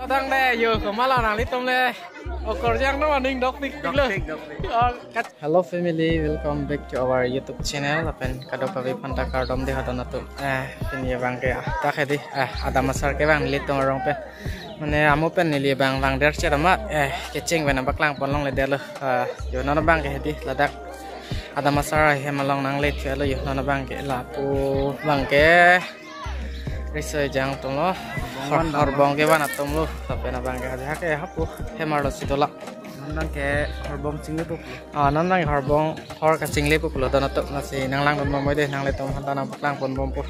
đang đây giờ có mà là nàng lít tôm le còn giang nó mà ninh đọc tíchเลยHello family, welcome back to our YouTube channel. Apen kado kavi panta kardom de hadana tu ini bang ke tak hedi ada masar ke bang litong orang pe mane amu pen nili bang der cerama kecing bena baklang ponlong le delo yo nona bang ke hedi ladak ada masar hemalong nang let ke lo yo nona bang ke lapu bang ke research jang tum lo horbong ke bana tum lo tapi na bang ke ha ke hapu hemalo sidola nang ke horbong singli pu nang horbong hor ka singli pu lo dana tok nasi nang lang don moi de nang le tom hanta nang paklang pon bom pu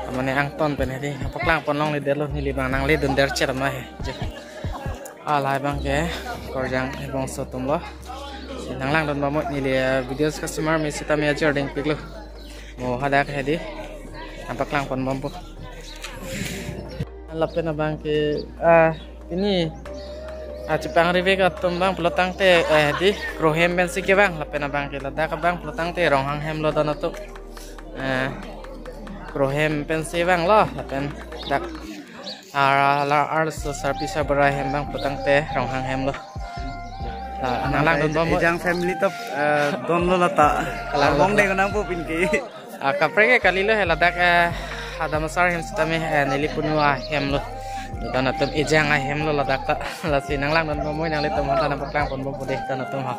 amane ang ton pen hedi paklang pon long le de lo ni li bang nang le don der cher ma he je lai bang ke korjang bong so tum lo nang lang don moi ni le videos customer mi sita mi ajar ding pik lo mo hada ke hedi nang paklang pon bom pu lapen na bang ke ini Jepang rive ka tumbang pelotang te di krohem ben sike bang lapen bang ke lada ka bang pelotang te rong hang hem lo dono tu krohem pen se bang lo lapen dak ar so service bara hem bang pelotang te rong hang hem lo nang lang don bom jang family top don lo lata bong de nang pu pin ki kapre ke kali lo lada ka ada masar hem sitame neli punua hem lo dan atum ijang ahem lo ladak tak lasi nang lang dan momoy nang litom hanta nang paklang pon bobo deh dan atum ha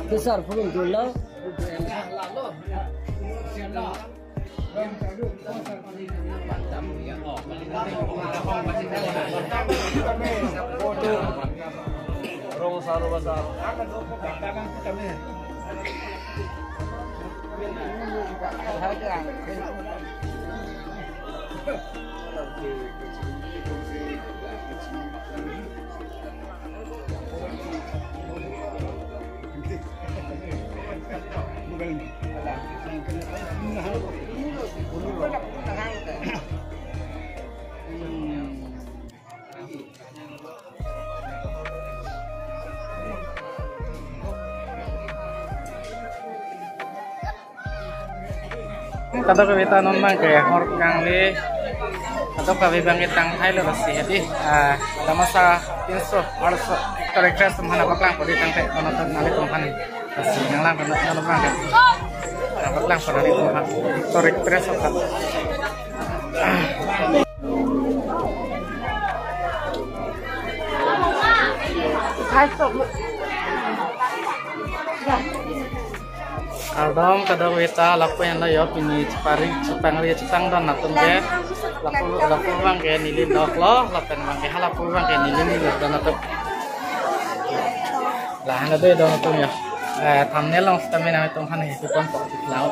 besar pun dulu kado kawita nombang ke hor kang le kado kawibang itang hailo rasi hedi ada masa pinso arso karakter semana paklang podi tang te nonton nali tumhan rasi nang lang nombang ke paklang podi tumhan karakter sokat hai sok Aldom kada wita lapu yang layo pini cepari cepang ria cepang dan natum ke lapu bang ke nilin dok lo lapen bang ke halapu bang ke nilin nilin dan natum lah anda tu dan natum ya thumbnail long stamina itu kan itu pun pok lau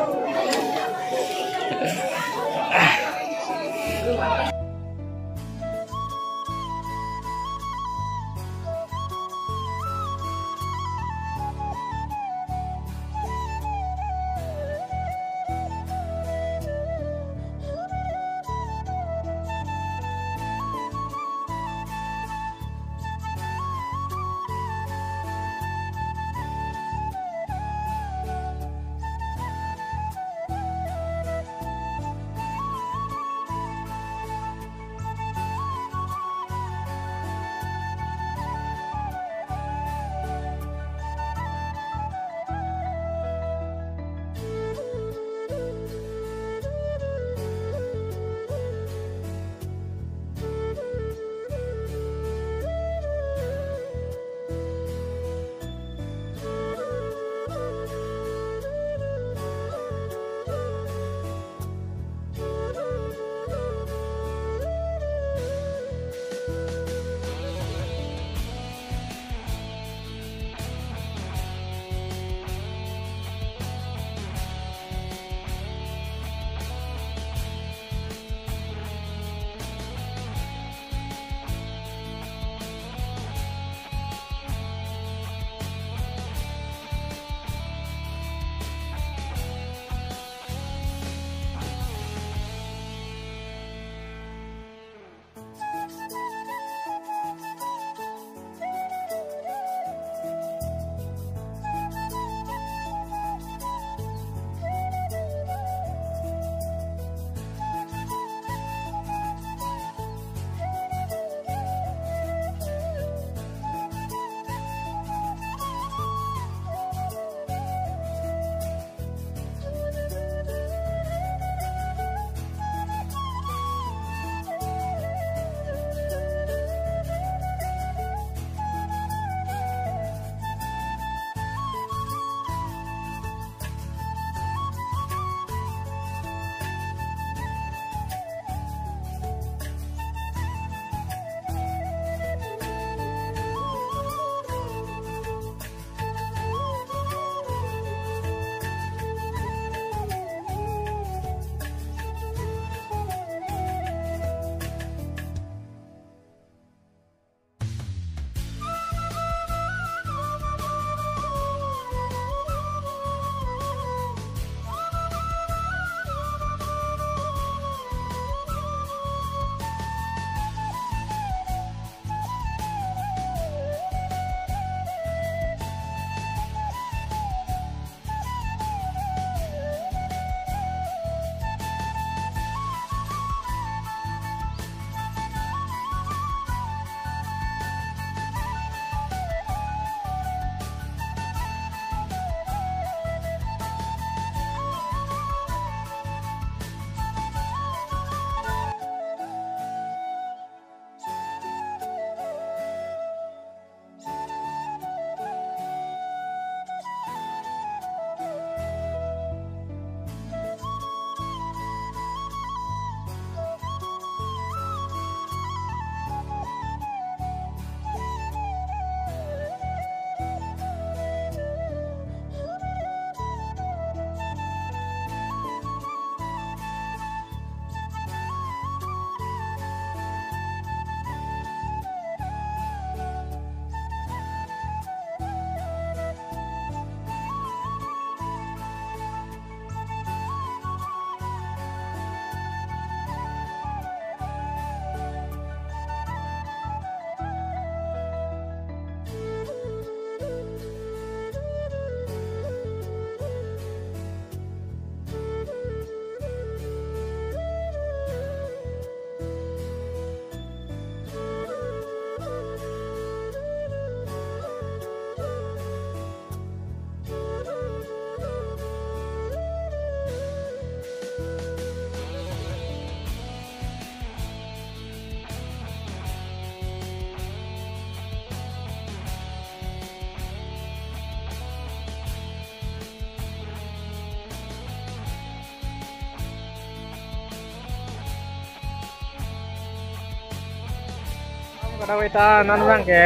Pada kita non bang ke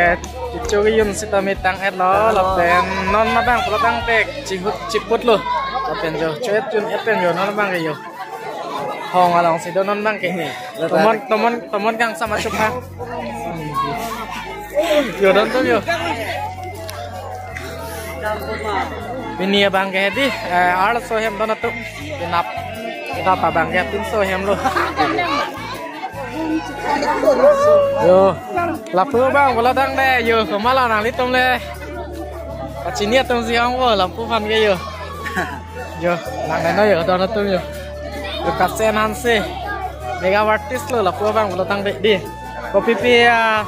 cuci yun sita mitang lo lapen non na bang pulang tek ciput lo lapen jo cuet yun epen jo non bang ke yo hong along sido non bang ke teman kang sama cuma yo don tuh yo ini ya bang ke di so hem don tuh kita apa bang ke pin so hem lo yo lapu bang bola dang deh yo kemana nang litom le kacini atau siang wo lapu fan ke yo nang neno yo don tuh yo kasen hanse mega artis lo lapu bang bola dang deh di kopi pia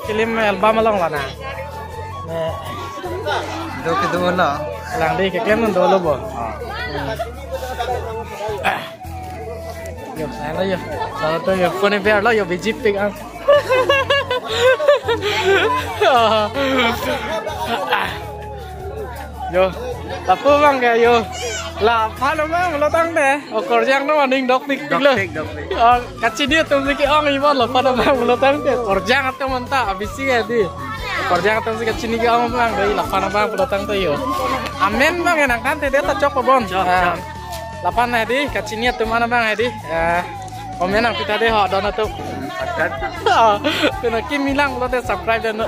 film album along lana do ke do lo lang di ke klem do lo bo yo neno yo don tuh yo phone bear lo yo biji pig ang yo lapu bang ke yo la phalo bang lo tang de okor jang no ning dok tik lo kachi dia tum siki ong ibon lo phalo bang lo tang de korjang atau manta abisi ke di korjang atau siki kachi ni ke ong bang dei la phalo bang lo tang to yo amen bang enak kan te ta chok bon lapan di kachi ni tu mana bang di komen ang kita deh don tu kena kim bilang lo deh subscribe dan